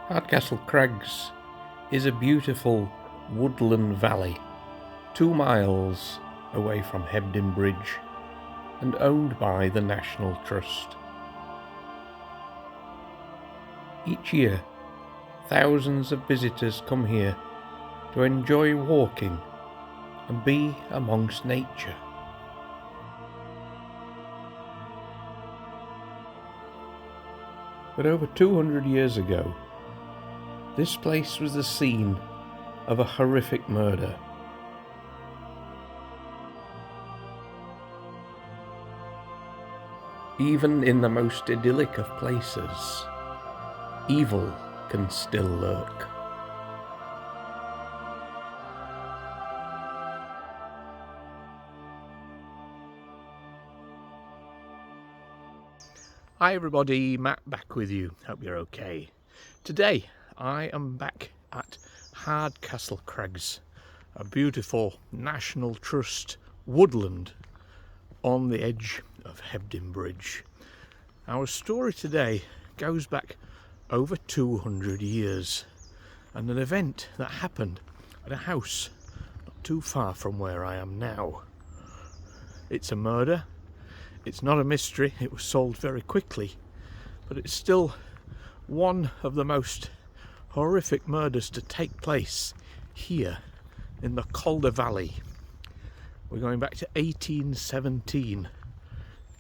Hardcastle Crags is a beautiful woodland valley 2 miles away from Hebden Bridge and owned by the National Trust. Each year, thousands of visitors come here to enjoy walking and be amongst nature. But over 200 years ago, this place was the scene of a horrific murder. Even in the most idyllic of places, evil can still lurk. Hi everybody, Matt back with you. Hope you're okay. Today I am back at Hardcastle Crags, a beautiful National Trust woodland on the edge of Hebden Bridge. Our story today goes back over 200 years and an event that happened at a house not too far from where I am now. It's a murder. It's not a mystery, it was solved very quickly, but it's still one of the most horrific murders to take place here in the Calder Valley. We're going back to 1817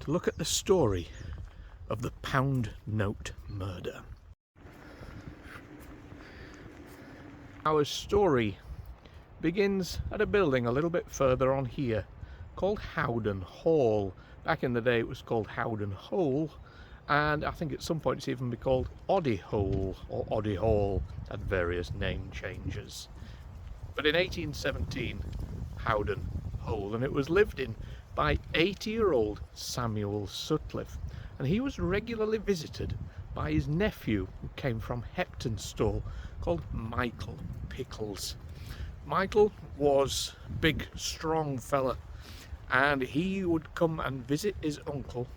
to look at the story of the pound note murder. Our story begins at a building a little bit further on here called Howden Hall. Back in the day it was called Howden Hole, and I think at some point it's even been called Hawden Hole or Hawden Hall, had various name changes. But in 1817, Howden Hole, and it was lived in by 80-year-old Samuel Sutcliffe, and he was regularly visited by his nephew who came from Heptonstall called Michael Pickles. Michael was a big, strong fella, and he would come and visit his uncle,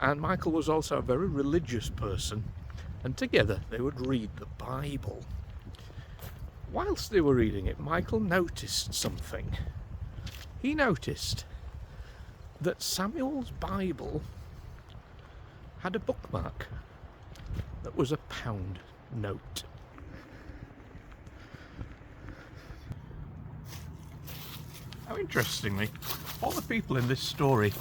and Michael was also a very religious person, and together they would read the Bible. Whilst they were reading it, Michael noticed something. He noticed that Samuel's Bible had a bookmark that was a pound note. Now, interestingly, all the people in this story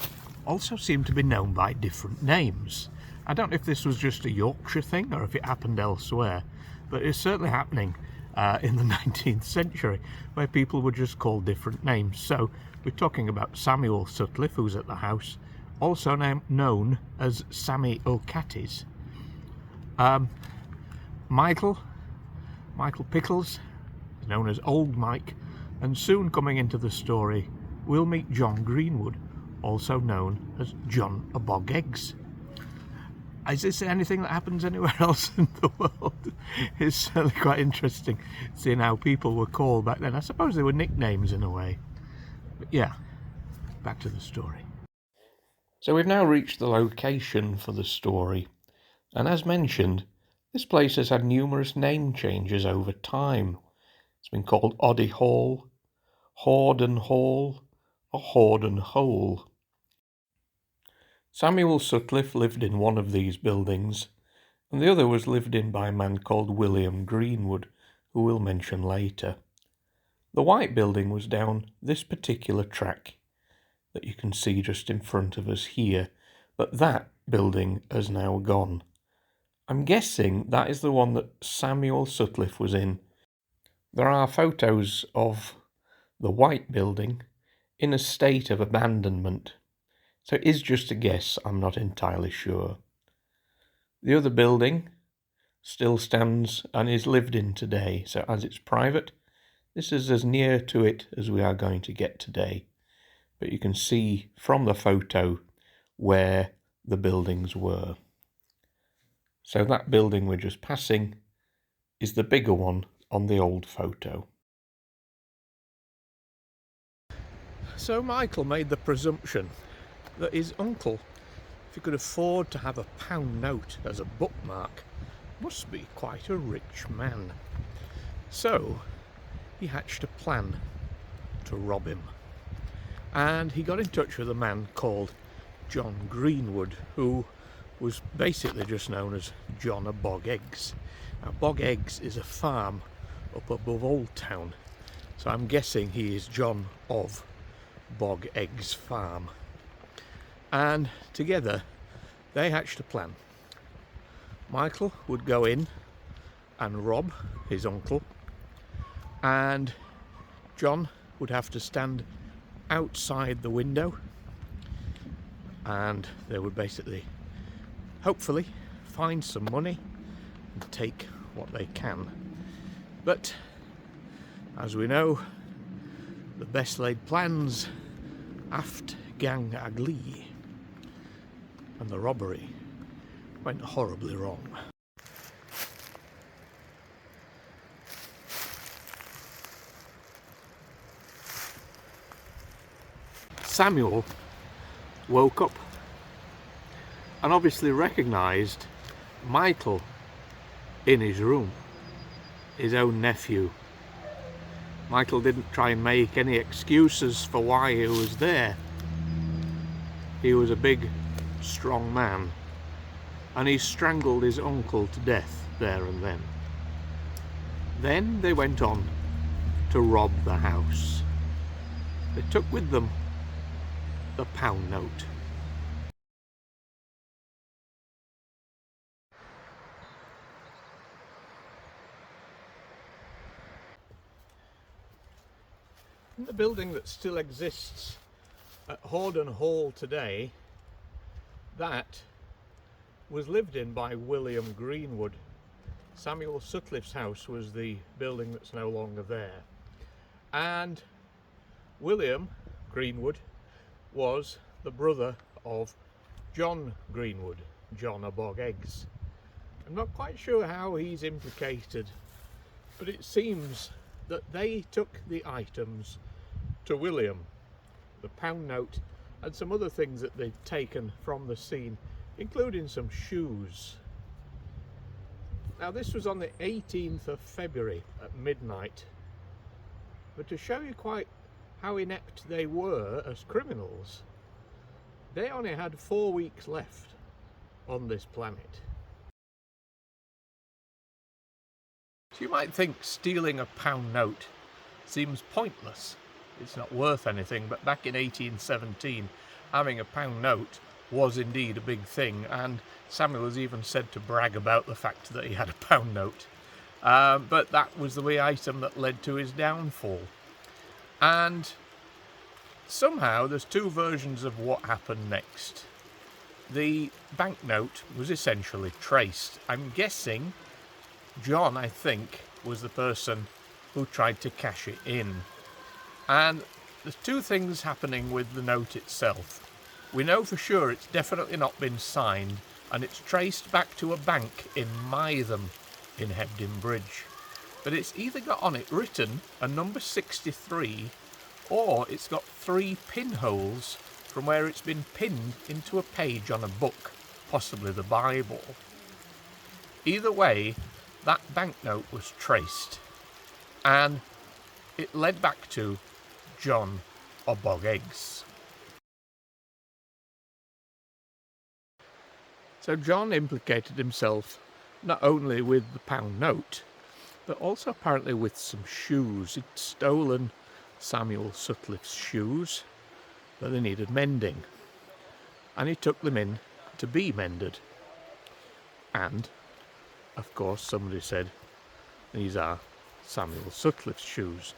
also seem to be known by different names. I don't know if this was just a Yorkshire thing or if it happened elsewhere, but it's certainly happening in the 19th century where people were just called different names. So we're talking about Samuel Sutcliffe, who's at the house, also known as Sammy O'Catties. Michael Pickles, known as Old Mike, and soon coming into the story we'll meet John Greenwood, also known as John a Bog Eggs. Is this anything that happens anywhere else in the world? It's certainly quite interesting seeing how people were called back then. I suppose they were nicknames in a way. But yeah, back to the story. So we've now reached the location for the story, and as mentioned, this place has had numerous name changes over time. It's been called Hawden Hall, Hawden Hall, or Hawden Hole. Samuel Sutcliffe lived in one of these buildings, and the other was lived in by a man called William Greenwood, who we'll mention later. The white building was down this particular track that you can see just in front of us here, but that building has now gone. I'm guessing that is the one that Samuel Sutcliffe was in. There are photos of the white building in a state of abandonment, so it is just a guess, I'm not entirely sure. The other building still stands and is lived in today, so as it's private, this is as near to it as we are going to get today. But you can see from the photo where the buildings were. So that building we're just passing is the bigger one on the old photo. So Michael made the presumption that his uncle, if he could afford to have a pound note as a bookmark, Must be quite a rich man. So he hatched a plan to rob him. And he got in touch with a man called John Greenwood, who was basically just known as John of Bog Eggs. Now, Bog Eggs is a farm up above Old Town, so I'm guessing he is John of Bog Eggs Farm. And together they hatched a plan. Michael would go in and rob his uncle, and John would have to stand outside the window, and they would basically, hopefully, find some money and take what they can. But as we know, the best laid plans aft gang aglee, and the robbery went horribly wrong. Samuel woke up and obviously recognised Michael in his room, his own nephew. Michael didn't try and make any excuses for why he was there. He was a big, strong man, and he strangled his uncle to death there and then. Then they went on to rob the house. They took with them the pound note. In the building that still exists at Hawden Hall today, that was lived in by William Greenwood. Samuel Sutcliffe's house was the building that's no longer there. And William Greenwood was the brother of John Greenwood, John of Bog Eggs. I'm not quite sure how he's implicated, but it seems that they took the items to William, the pound note and some other things that they'd taken from the scene, including some shoes. Now, this was on the 18th of February at midnight, but to show you quite how inept they were as criminals, they only had 4 weeks left on this planet. So you might think stealing a pound note seems pointless. It's not worth anything, but back in 1817, having a pound note was indeed a big thing, and Samuel was even said to brag about the fact that he had a pound note. But that was the item that led to his downfall. And somehow there's two versions of what happened next. The banknote was essentially traced. I'm guessing John, I think, was the person who tried to cash it in. And there's two things happening with the note itself. We know for sure it's definitely not been signed, and it's traced back to a bank in Mytham in Hebden Bridge. But it's either got on it written a number 63, or it's got 3 pinholes from where it's been pinned into a page on a book, possibly the Bible. Either way, that banknote was traced, and it led back to John of Bog Eggs. So John implicated himself not only with the pound note, but also apparently with some shoes. He'd stolen Samuel Sutcliffe's shoes, but they needed mending, and he took them in to be mended. And of course somebody said these are Samuel Sutcliffe's shoes,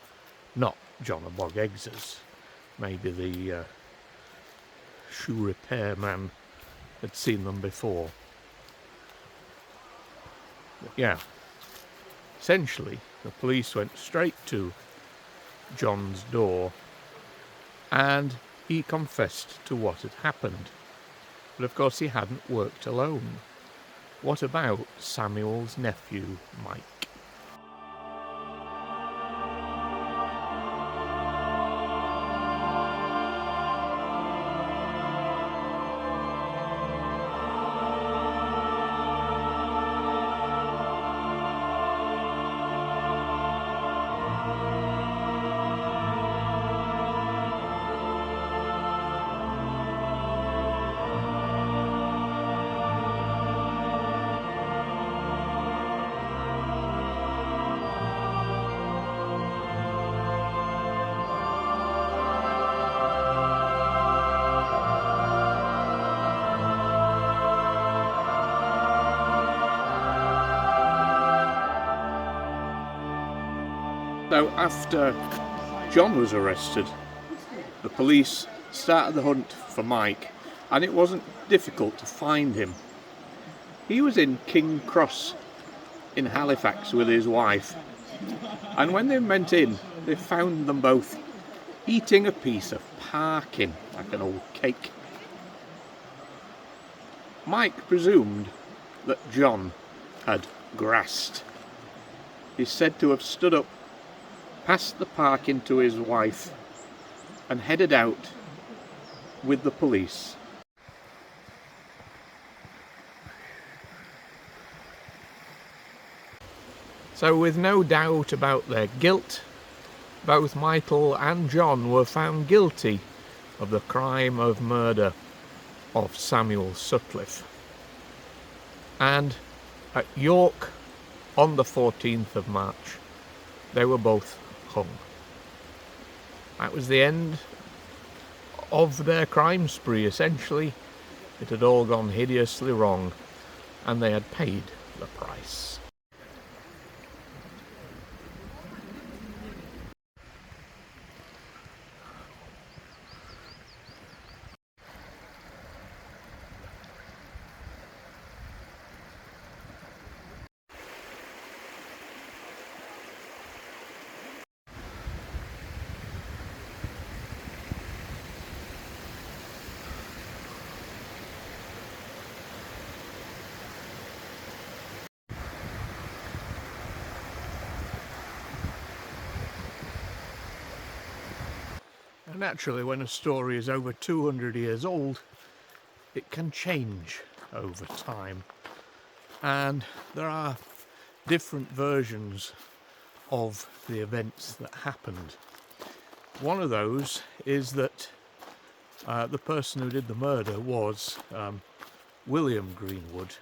not John of Bog Eggs's. Maybe the shoe repair man had seen them before. But yeah, essentially the police went straight to John's door, and he confessed to what had happened. But of course he hadn't worked alone. What about Samuel's nephew, Mike? So after John was arrested, the police started the hunt for Mike, and it wasn't difficult to find him. He was in King Cross in Halifax with his wife, and when they went in, they found them both eating a piece of parkin, like an old cake. Mike presumed that John had grassed. He's said to have stood up, passed the parkin to his wife, and headed out with the police. So with no doubt about their guilt, both Michael and John were found guilty of the crime of murder of Samuel Sutcliffe. And at York, on the 14th of March, they were both hung. That was the end of their crime spree, essentially. It had all gone hideously wrong, and they had paid the price. Naturally, when a story is over 200 years old, it can change over time, and there are different versions of the events that happened. One of those is that the person who did the murder was William Greenwood,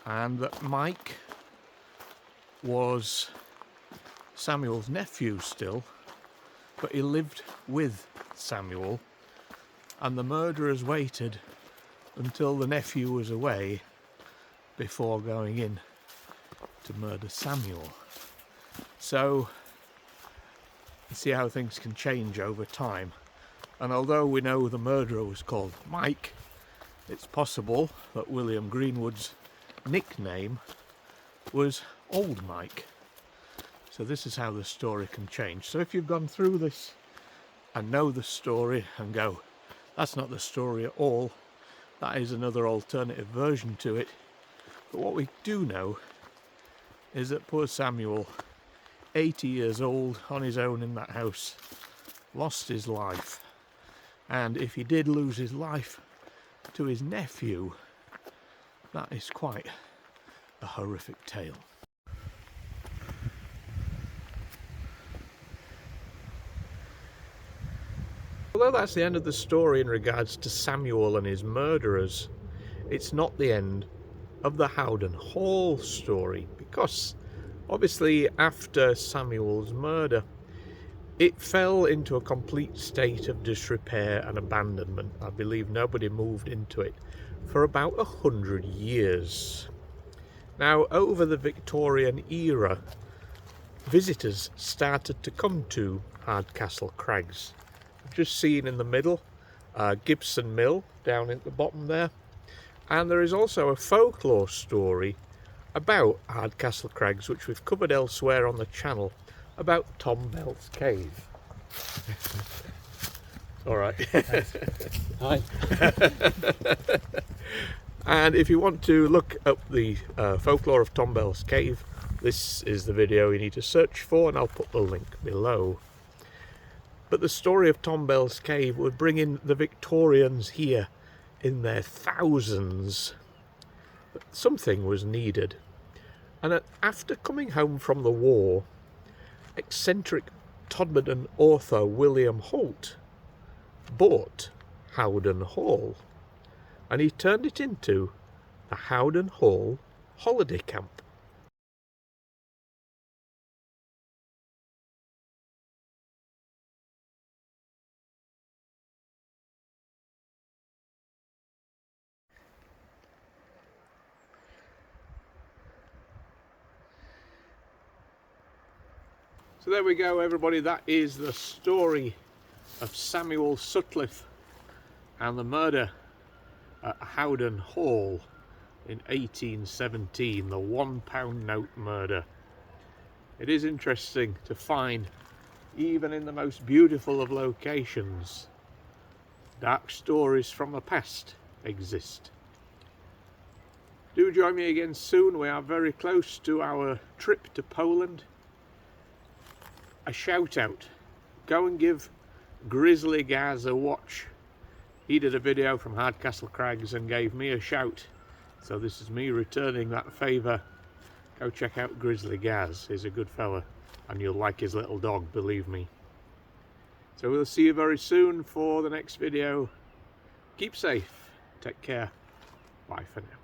and that Mike was Samuel's nephew still, but he lived with Samuel, and the murderers waited until the nephew was away before going in to murder Samuel. So you see how things can change over time, and although we know the murderer was called Mike, it's possible that William Greenwood's nickname was Old Mike. So this is how the story can change. So if you've gone through this and know the story and go, that's not the story at all, that is another alternative version to it. But what we do know is that poor Samuel, 80 years old, on his own in that house, lost his life. And if he did lose his life to his nephew, that is quite a horrific tale. Although that's the end of the story in regards to Samuel and his murderers, it's not the end of the Howden Hall story, because obviously after Samuel's murder, it fell into a complete state of disrepair and abandonment. I believe nobody moved into it for about 100 years. Now, over the Victorian era, visitors started to come to Hardcastle Crags. I've just seen in the middle Gibson Mill down at the bottom there, and there is also a folklore story about Hardcastle Crags which we've covered elsewhere on the channel, about Tom Bell's cave. All right. Hi. And if you want to look up the folklore of Tom Bell's cave, this is the video you need to search for, and I'll put the link below. But the story of Tom Bell's cave would bring in the Victorians here in their thousands. But something was needed, and after coming home from the war, eccentric Todmorden author William Holt bought Howden Hall, and he turned it into the Howden Hall holiday camp. So there we go, everybody. That is the story of Samuel Sutcliffe and the murder at Howden Hall in 1817, the £1 note murder. It is interesting to find, even in the most beautiful of locations, dark stories from the past exist. Do join me again soon. We are very close to our trip to Poland. A shout out, go and give Grizzly Gaz a watch. He did a video from Hardcastle Crags and gave me a shout, so this is me returning that favour. Go check out Grizzly Gaz, he's a good fella and you'll like his little dog, believe me. So we'll see you very soon for the next video. Keep safe, take care, bye for now.